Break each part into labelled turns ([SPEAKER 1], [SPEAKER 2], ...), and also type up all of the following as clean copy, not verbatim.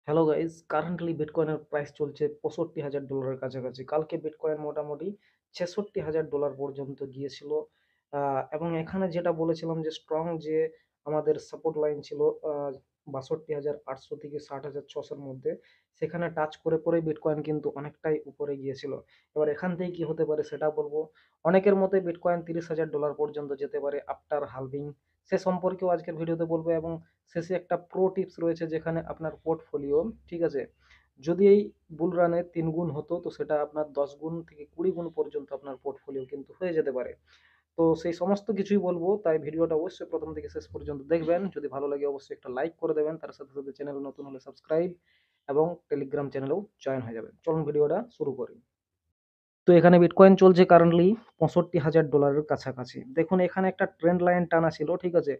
[SPEAKER 1] Hello guys, currently বিটকয়েনের price চলছে $৬৫,০০০ কাছাকাছি। কালকে বিটকয়েন মোটামুটি $৬৬,০০০ পর্যন্ত গিয়েছিল। এবং এখানে যেটা বলেছিলাম যে স্ট্রং যে আমাদের সাপোর্ট লাইন ছিল ৬২,৮০০ থেকে ৬০,৬০০-র মধ্যে, সেখানে টাচ করে পরে বিটকয়েন কিন্তু অনেকটাই উপরে গিয়েছিল। এবার এখান থেকে কি হতে পারে সেটা বলবো। অনেকের মতে বিটকয়েন $৩০,০০০ পর্যন্ত যেতে পারে আফটার হালভিং। সে সম্পর্কেও আজকের ভিডিওতে বলবো এবং শেষে একটা প্রো টিপস রয়েছে যেখানে আপনার পোর্টফোলিও, ঠিক আছে, যদি এই বুল রানে 3 গুণ হতো তো সেটা আপনার 10 গুণ থেকে 20 গুণ পর্যন্ত আপনার পোর্টফোলিও কিন্তু হয়ে যেতে পারে। তো সেই সমস্ত কিছুই বলবো, তাই ভিডিওটা অবশ্যই প্রথম থেকে শেষ পর্যন্ত দেখবেন। যদি ভালো লাগে অবশ্যই একটা লাইক করে দেবেন, তার সাথে সাথে চ্যানেল নতুন হলে সাবস্ক্রাইব এবং টেলিগ্রাম চ্যানেলেও জয়েন হয়ে যাবেন। চলুন ভিডিওটা শুরু করি। তো এখানে বিটকয়েন চলছে কারেন্টলি $৬৫,০০০ কাছাকাছি। দেখুন এখানে একটা ট্রেন্ড লাইন টানা ছিল, ঠিক আছে।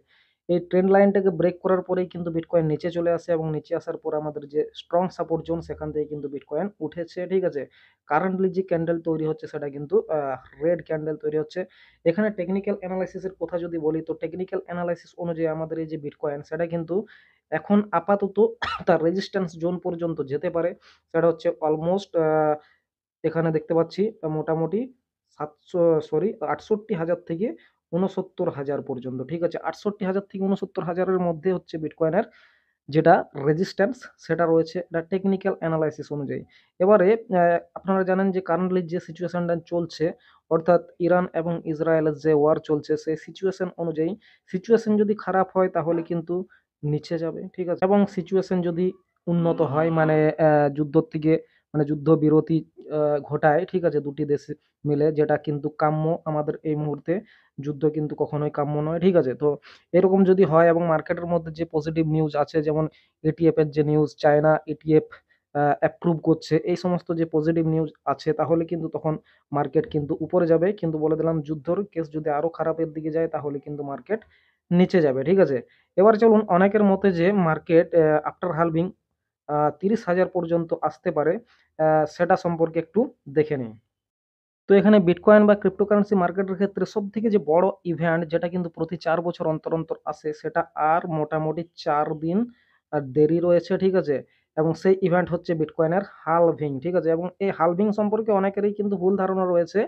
[SPEAKER 1] এই ট্রেন্ড লাইনটাকে ব্রেক করার পরেই কিন্তু বিটকয়েন নিচে চলে আসে এবং নিচে আসার পর আমাদের যে স্ট্রং সাপোর্ট জোন সেখান থেকে কিন্তু বিটকয়েন উঠেছে, ঠিক আছে। কারেন্টলি যে ক্যান্ডেল তৈরি হচ্ছে সেটা কিন্তু রেড ক্যান্ডেল তৈরি হচ্ছে। এখানে টেকনিক্যাল অ্যানালাইসিসের কথা যদি বলি তো টেকনিক্যাল অ্যানালাইসিস অনুযায়ী আমাদের এই যে বিটকয়েন সেটা কিন্তু এখন আপাতত তার রেজিস্ট্যান্স জোন পর্যন্ত যেতে পারে। সেটা হচ্ছে অলমোস্ট এখানে দেখতে পাচ্ছি মোটামুটি 68,000 থেকে 69,000 পর্যন্ত, ঠিক আছে। 68,000 থেকে 69,000-এর মধ্যে হচ্ছে বিটকয়েনের যেটা রেজিস্ট্যান্স সেটা রয়েছে, এটা টেকনিক্যাল অ্যানালাইসিস অনুযায়ী। এবারে আপনারা জানেন যে কারেন্টলি যে সিচুয়েশনটা চলছে, অর্থাৎ ইরান এবং ইসরায়েলের যে ওয়ার চলছে, সেই সিচুয়েশন অনুযায়ী সিচুয়েশন যদি খারাপ হয় তাহলে কিন্তু নিচে যাবে, ঠিক আছে। এবং সিচুয়েশন যদি উন্নত হয় মানে যুদ্ধ থেকে মানে যুদ্ধবিরতি ঘটায়, ঠিক আছে, দুটি দেশ মিলে, যেটা কিন্তু কাম্য আমাদের এই মুহূর্তে। যুদ্ধ কিন্তু কখনোই কাম্য নয়, ঠিক আছে। তো এরকম যদি হয় এবং মার্কেটের মধ্যে যে পজিটিভ নিউজ আছে, যেমন এটিএফ এর যে নিউজ, চায়না এটিএফ অ্যাপ্রুভ করছে, এই সমস্ত যে পজিটিভ নিউজ আছে, তাহলে কিন্তু তখন মার্কেট কিন্তু উপরে যাবে। কিন্তু বলে দিলাম যুদ্ধর কেস যদি আরো খারাপের দিকে যায় তাহলে কিন্তু মার্কেট নিচে যাবে, ঠিক আছে। এবার চলুন, অনেকের মতে যে মার্কেট আফটার হালভিং 30,000 পর্যন্ত আসতে পারে, সেটা সম্পর্কে একটু দেখে নিই। তো এখানে বিটকয়েন বা ক্রিপ্টোকারেন্সি মার্কেটের ক্ষেত্রে সবথেকে যে বড় ইভেন্ট যেটা কিন্তু প্রতি 4 বছর অন্তর, অন্তর আসে, সেটা আর মোটামুটি 4 দিন দেরি রয়েছে, ঠিক আছে? এবং সেই ইভেন্ট হচ্ছে বিটকয়েনের হালভিং, ঠিক আছে? এবং এই হালভিং সম্পর্কে অনেকেরই কিন্তু ভুল ধারণা রয়েছে।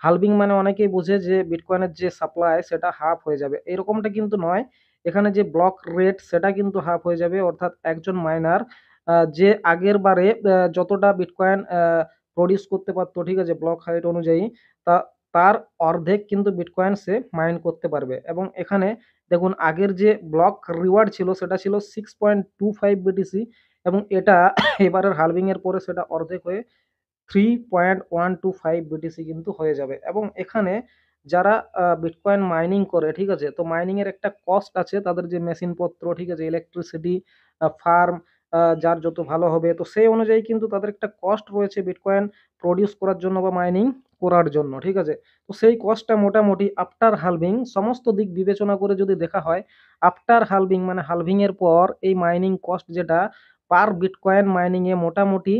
[SPEAKER 1] হালভিং মানে অনেকেই বোঝে যে বিটকয়েনের যে সাপ্লাই সেটা হাফ হয়ে যাবে। এরকমটা কিন্তু নয়। এখানে যে ব্লক রেট সেটা কিন্তু হাফ হয়ে যাবে। অর্থাৎ একজন মাইনার যে আগের বারে যতটা বিটকয়েন প্রডিউস করতে পারতো, ঠিক আছে, ব্লক হাইট অনুযায়ী, তা তার অর্ধেক কিন্তু বিটকয়েন সে মাইন করতে পারবে। এবং এখানে দেখুন আগের যে ব্লক রিওয়ার্ড ছিল সেটা ছিল 6.25 বিটিসি এবং এটা এবারের হালভিং এর পরে সেটা অর্ধেক হয়ে 3.125 বিটিসি কিন্তু হয়ে যাবে। এবং এখানে যারা বিটকয়েন মাইনিং করে, ঠিক আছে, তো মাইনিং এর একটা কস্ট আছে, তাদের যে মেশিন পত্র, ঠিক আছে, ইলেকট্রিসিটি, ফার্ম, যার যত ভালো হবে, তো সেই অনুযায়ী কিন্তু তাদের একটা কস্ট রয়েছে বিটকয়েন প্রডিউস করার জন্য বা মাইনিং করার জন্য, ঠিক আছে। তো সেই কস্টটা মোটামুটি আফটার হালভিং সমস্ত দিক বিবেচনা করে যদি দেখা হয়, আফটার হালভিং মানে হালভিং এর পর এই মাইনিং কস্ট যেটা পার বিটকয়েন মাইনিং এ মোটামুটি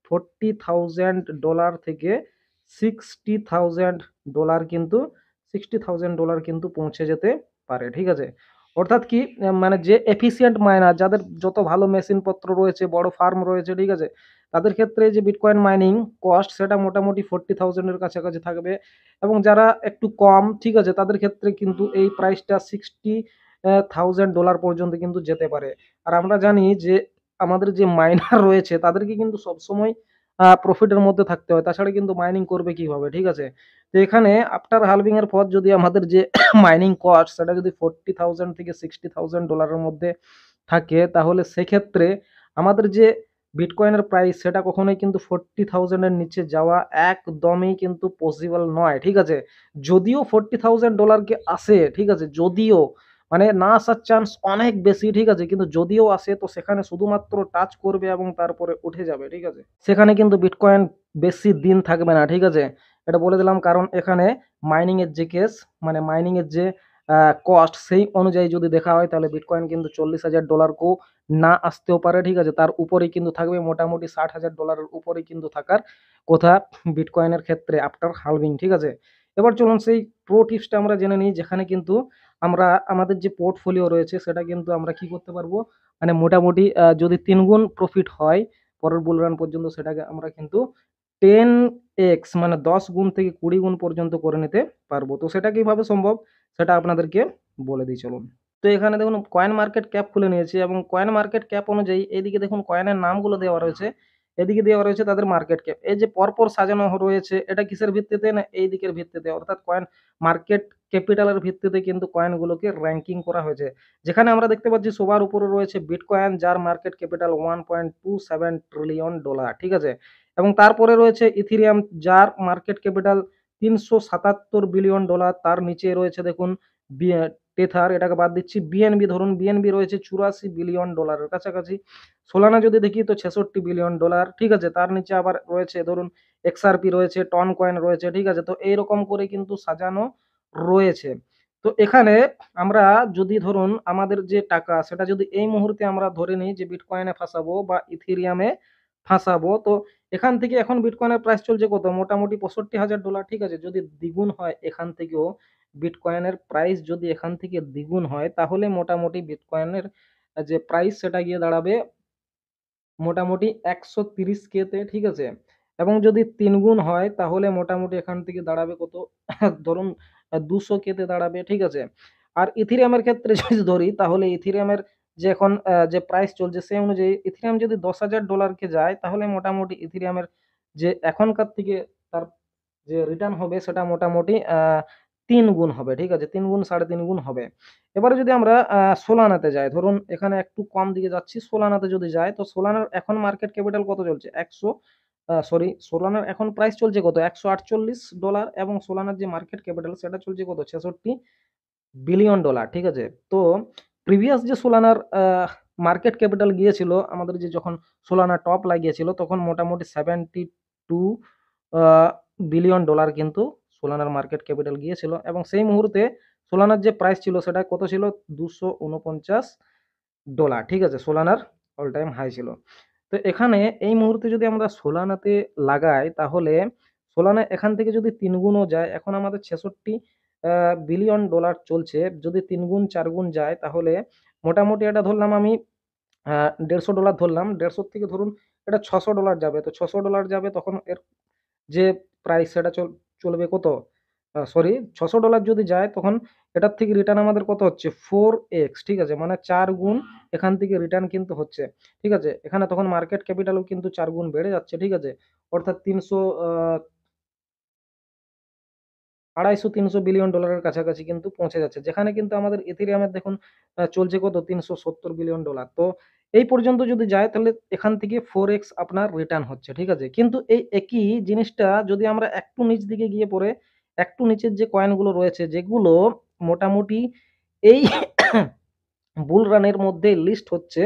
[SPEAKER 1] $40,000 থেকে $60,000 কিন্তু $60,000 কিন্তু পৌঁছে যেতে পারে, ঠিক আছে। অর্থাৎ কি মানে যে এফিসিয়েন্ট মাইনার, যাদের যত ভালো মেশিন পত্র রয়েছে, বড় ফার্ম রয়েছে, ঠিক আছে, তাদের ক্ষেত্রে যে বিটকয়েন মাইনিং কস্ট সেটা মোটামুটি 40,000 এর কাছাকাছি থাকবে। এবং যারা একটু কম, ঠিক আছে, তাদের ক্ষেত্রে কিন্তু এই প্রাইসটা $60,000 পর্যন্ত কিন্তু যেতে পারে। আর আমরা জানি যে আমাদের যে মাইনার রয়েছে তাদেরকে কিন্তু সবসময় প্রফিটের মধ্যে থাকতে হয়, তাছাড়া কিন্তু মাইনিং করবে কিভাবে, ঠিক আছে। তো এখানে আফটার হালভিং এর পর যদি আমাদের যে মাইনিং কস্ট সেটা যদি 40,000 থেকে $60,000 মধ্যে থাকে, তাহলে সেক্ষেত্রে আমাদের যে বিটকয়েনের প্রাইস সেটা কখনোই কিন্তু 40,000 এর নিচে যাওয়া একদমই কিন্তু পসিবল নয়, ঠিক আছে। যদিও $40,000 কে আসে, ঠিক আছে, যদিও মানে না আসার চান্স অনেক বেশি, ঠিক আছে, কিন্তু যদিও আসে তো সেখানে শুধুমাত্র টাচ করবে এবং তারপরে উঠে যাবে, ঠিক আছে। সেখানে কিন্তু বিটকয়েন বেশি দিন থাকবে না, ঠিক আছে। এটা বলে দিলাম কারণ এখানে মাইনিং এর যে কেস মানে মাইনিং এর যে কস্ট সেই অনুযায়ী যদি দেখা হয় তাহলে বিটকয়েন কিন্তু $40,000 কেও না আসতেও পারে, ঠিক আছে। তার উপরেই কিন্তু থাকবে, মোটামুটি $60,000 উপরেই কিন্তু থাকার কথা বিটকয়েনের ক্ষেত্রে আফটার হালভিং, ঠিক আছে। এবার চলুন সেই প্রো টিপসটা আমরা জেনে নিই, যেখানে কিন্তু আমরা আমাদের যে পোর্টফোলিও রয়েছে সেটা কিন্তু আমরা কি করতে পারবো, মানে মোটামুটি যদি 3 গুণ প্রফিট হয় পরের বুল রান পর্যন্ত, সেটাকে আমরা কিন্তু 10x মানে 10 গুণ থেকে 20 গুণ পর্যন্ত করে নিতে পারবো। তো সেটা কিভাবে সম্ভব সেটা আপনাদেরকে বলে দিই চলুন। তো এখানে দেখুন কয়েন মার্কেট ক্যাপ খুলে নিয়েছি এবং কয়েন মার্কেট ক্যাপ অনুযায়ী এইদিকে দেখুন কয়েনের নামগুলো দেওয়া রয়েছে, এদিকে দেওয়া রয়েছে তাদের মার্কেট ক্যাপ। এই যে পরপর সাজানো রয়েছে এটা কিসের ভিত্তিতে, না এই দিকের ভিত্তিতে, অর্থাৎ কয়েন মার্কেট ক্যাপিটালের ভিত্তিতে কিন্তু কয়েনগুলোকে র্যাঙ্কিং করা হয়েছে। যেখানে আমরা দেখতে পাচ্ছি সবার উপরে রয়েছে বিটকয়েন, যার মার্কেট ক্যাপিটাল $1.27 ট্রিলিয়ন, ঠিক আছে। এবং তারপরে রয়েছে ইথেরিয়াম, যার মার্কেট ক্যাপিটাল $377 বিলিয়ন। তার নিচে রয়েছে দেখুন টেথার, এটাকে বাদ দিচ্ছি, বিএনবি ধরুন, বিএনবি রয়েছে $84 বিলিয়ন কাছাকাছি। সোলানা যদি দেখি তো $66 বিলিয়ন, ঠিক আছে। তার নিচে আবার রয়েছে ধরুন এক্সআরপি রয়েছে, টন কয়েন রয়েছে, ঠিক আছে। তো এইরকম করে কিন্তু সাজানো রয়েছে। তো এখানে আমরা যদি ধরুন আমাদের যে টাকা সেটা যদি এই মুহূর্তে আমরা ধরে নিই যে বিটকয়েনে ফাঁসাবো বা ইথেরিয়ামে ফাঁসাবো, তো এখান থেকে এখন বিটকয়েনের প্রাইস চলছে কত, মোটামুটি $65,000, ঠিক আছে। যদি দ্বিগুণ হয় এখান থেকেও, বিটকয়েনের প্রাইস যদি এখান থেকে দ্বিগুণ হয় তাহলে মোটামুটি বিটকয়েনের যে প্রাইস সেটা গিয়ে দাঁড়াবে মোটামুটি 130K তে, ঠিক আছে। এবং যদি 3 গুণ হয় তাহলে মোটামুটি এখান থেকে দাঁড়াবে কত ধরুন 200K তে দাঁড়াবে, ঠিক আছে। আর ইথেরিয়ামের ক্ষেত্রে যদি ধরি তাহলে ইথেরিয়ামের যে এখন যে প্রাইস চলছে সেই অনুযায়ী ইথেরিয়াম যদি $10,000 কে যায় তাহলে মোটামুটি ইথেরিয়ামের যে এখনকার থেকে তার যে রিটার্ন হবে সেটা মোটামুটি 3 গুণ হবে, ঠিক আছে। 3 গুণ 3.5 গুণ হবে। এবারে যদি আমরা সোলানাতে যাই, ধরুন এখানে একটু কম দিকে যাচ্ছি, সোলানাতে যদি যাই তো সোলানার এখন মার্কেট ক্যাপিটাল কত চলছে, সোলানার এখন প্রাইস চলছে কত $148, এবং সোলানার যে মার্কেট ক্যাপিটাল সেটা চলছে কত $66 বিলিয়ন, ঠিক আছে। তো প্রিভিয়াস যে সোলানার মার্কেট ক্যাপিটাল গিয়েছিল আমাদের যে যখন সোলানা টপ লাগিয়েছিল তখন মোটামুটি $72 বিলিয়ন কিন্তু সোলানার মার্কেট ক্যাপিটাল গিয়েছিল, এবং সেই মুহূর্তে সোলানার যে প্রাইস ছিল সেটা কত ছিল $249, ঠিক আছে। সোলানার অল টাইম হাই ছিল। তো এখানে এই মুহূর্তে যদি আমরা সোলানাতে লাগাই তাহলে সোলানা এখান থেকে যদি 3 গুণও যায়, এখন আমাদের $66 বিলিয়ন চলছে, যদি 3 গুণ 4 গুণ যায় তাহলে মোটামুটি এটা ধরলাম আমি $150 ধরলাম, 150 থেকে ধরুন এটা $600 যাবে, তো $600 যাবে তখন এর যে প্রাইস সেটা চলবে কত, সরি $600 যদি যায় তখন এটার থেকে রিটার্ন আমাদের কত হচ্ছে 4x, ঠিক আছে। মানে 4 গুণ এখান থেকে রিটার্ন কিন্তু হচ্ছে, ঠিক আছে। এখানে তখন মার্কেট ক্যাপিটালও কিন্তু 4 গুণ বেড়ে যাচ্ছে, ঠিক আছে। অর্থাৎ 250-300 বিলিয়ন ডলারের কাছাকাছি কিন্তু পৌঁছে যাচ্ছে, যেখানে কিন্তু আমাদের ইথেরিয়ামের দেখুন চলছে কত $370 বিলিয়ন। তো এই পর্যন্ত যদি যায় তাহলে এখান থেকে 4x আপনার রিটার্ন হচ্ছে, ঠিক আছে। কিন্তু এই একই জিনিসটা যদি আমরা একটু নিচ দিকে গিয়ে পড়ে একটু নিচের যে কয়েনগুলো রয়েছে যেগুলো মোটামুটি এই বুল রানের মধ্যে লিস্ট হচ্ছে,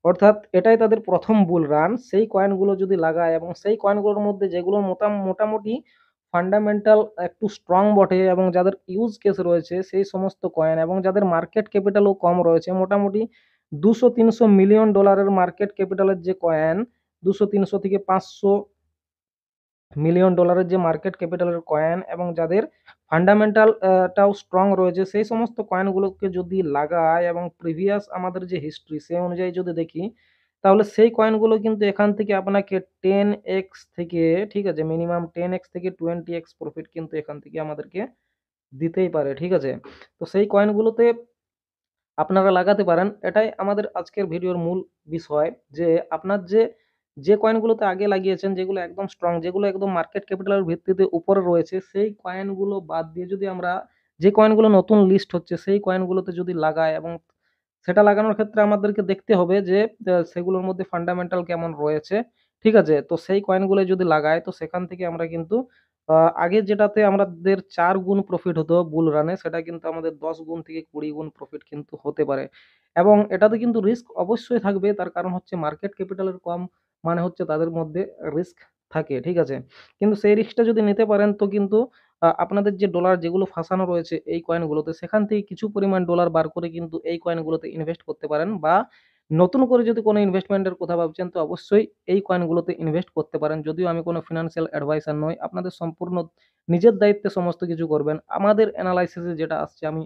[SPEAKER 1] অর্থাৎ এটাই তাদের প্রথম বুল রান, সেই কয়েনগুলো যদি লাগায় এবং সেই কয়েনগুলোর মধ্যে যেগুলো মোটামুটি ফান্ডামেন্টাল একটু স্ট্রং বটে এবং যাদের ইউজ কেস রয়েছে সেই সমস্ত কয়েন, এবং যাদের মার্কেট ক্যাপিটালও কম রয়েছে, মোটামুটি 200-300 মিলিয়ন ডলারের মার্কেট ক্যাপিটালের যে কয়েন, 200-300 থেকে 500 মিলিয়ন ডলারের যে মার্কেট ক্যাপিটালের কয়েন, এবং যাদের ফান্ডামেন্টাল টাও স্ট্রং রয়েছে, সেই সমস্ত কয়েনগুলোকে যদি লাগায় এবং প্রিভিয়াস আমাদের যে হিস্ট্রি সেই অনুযায়ী যদি দেখি তাহলে সেই কয়েনগুলো কিন্তু এখান থেকে আপনাকে 10x থেকে, ঠিক আছে, মিনিমাম 10x থেকে 20x প্রফিট কিন্তু এখান থেকে আমাদেরকে দিতেই পারে, ঠিক আছে। তো সেই কয়েনগুলোতে আপনারা লাগাতে পারেন। এটাই আমাদের আজকের ভিডিওর মূল বিষয়, যে আপনার যে কয়েনগুলোতে আগে লাগিয়েছেন, যেগুলো একদম স্ট্রং, যেগুলো একদম মার্কেট ক্যাপিটালের ভিত্তিতে উপরে রয়েছে, সেই কয়েনগুলো বাদ দিয়ে যদি আমরা যে কয়েনগুলো নতুন লিস্ট হচ্ছে সেই কয়েনগুলোতে যদি লাগাই, এবং সেটা লাগানোর ক্ষেত্রে আমাদেরকে দেখতে হবে যে সেগুলোর মধ্যে ফান্ডামেন্টাল কেমন রয়েছে, ঠিক আছে। তো সেই কয়েনগুলো যদি লাগাই তো সেখান থেকে আমরা কিন্তু আগে যেটাতে আমাদের 4 গুণ প্রফিট হতো বুল রানে, সেটা কিন্তু আমাদের 10 গুণ থেকে 20 গুণ প্রফিট কিন্তু হতে পারে। এবং এটাতে কিন্তু রিস্ক অবশ্যই থাকবে, তার কারণ হচ্ছে মার্কেট ক্যাপিটালের কম, মানে হচ্ছে তাদের মধ্যে রিস্ক থাকে, ঠিক আছে। কিন্তু সেই রিস্কটা যদি নিতে পারেন তো কিন্তু আপনাদের যে ডলার যেগুলো ফাঁসানো রয়েছে এই কয়েনগুলোতে, সেখান থেকে কিছু পরিমাণ ডলার বার করে কিন্তু এই কয়েনগুলোতে ইনভেস্ট করতে পারেন, বা নতুন করে যদি কোনো ইনভেস্টমেন্টের কথা ভাবছেন তো অবশ্যই এই কয়েনগুলোতে ইনভেস্ট করতে পারেন। যদিও আমি কোনো ফিনান্সিয়াল অ্যাডভাইসার নই, আপনাদের সম্পূর্ণ নিজের দায়িত্বে সমস্ত কিছু করবেন। আমাদের অ্যানালাইসিসে যেটা আসছে আমি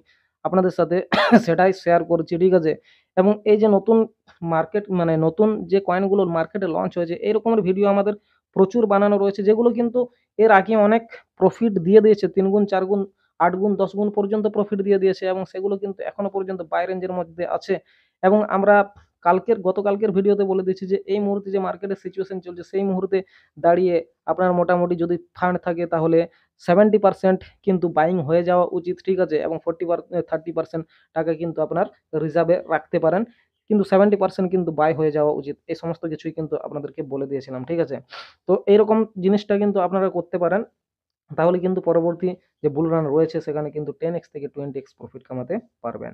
[SPEAKER 1] আপনাদের সাথে সেটাই শেয়ার করছি, ঠিক আছে? এবং এই যে নতুন মার্কেট মানে নতুন যে কয়েনগুলো মার্কেটে লঞ্চ হয়েছে এই রকমের ভিডিও আমাদের প্রচুর বানানো রয়েছে, যেগুলো কিন্তু এর আগে অনেক প্রফিট দিয়ে দিয়েছে, ৩ গুণ, ৪ গুণ, ৮ গুণ, ১০ গুণ পর্যন্ত প্রফিট দিয়ে দিয়েছে এবং সেগুলো কিন্তু এখনো পর্যন্ত বাই রেঞ্জের মধ্যে আছে। এবং আমরা গতকালকের ভিডিওতে বলে দিয়েছি যে এই মুহূর্তে যে মার্কেটের সিচুয়েশন চলছে সেই মুহূর্তে দাঁড়িয়ে আপনার মোটামুটি যদি ফান্ড থাকে তাহলে 70% কিন্তু বাইং হয়ে যাওয়া উচিত, ঠিক আছে? এবং 30% টাকা কিন্তু আপনার রিজার্ভে রাখতে পারেন। কিন্তু 70% কিন্তু বাই হয়ে যাওয়া উচিত। এই সমস্ত কিছুই কিন্তু আপনাদেরকে বলে দিয়েছিলাম, ঠিক আছে? তো এইরকম জিনিসটা কিন্তু আপনারা করতে পারেন। তাহলে কিন্তু পরবর্তী যে বুল রান রয়েছে সেখানে কিন্তু 10x থেকে 20x প্রফিট কামাতে পারবেন।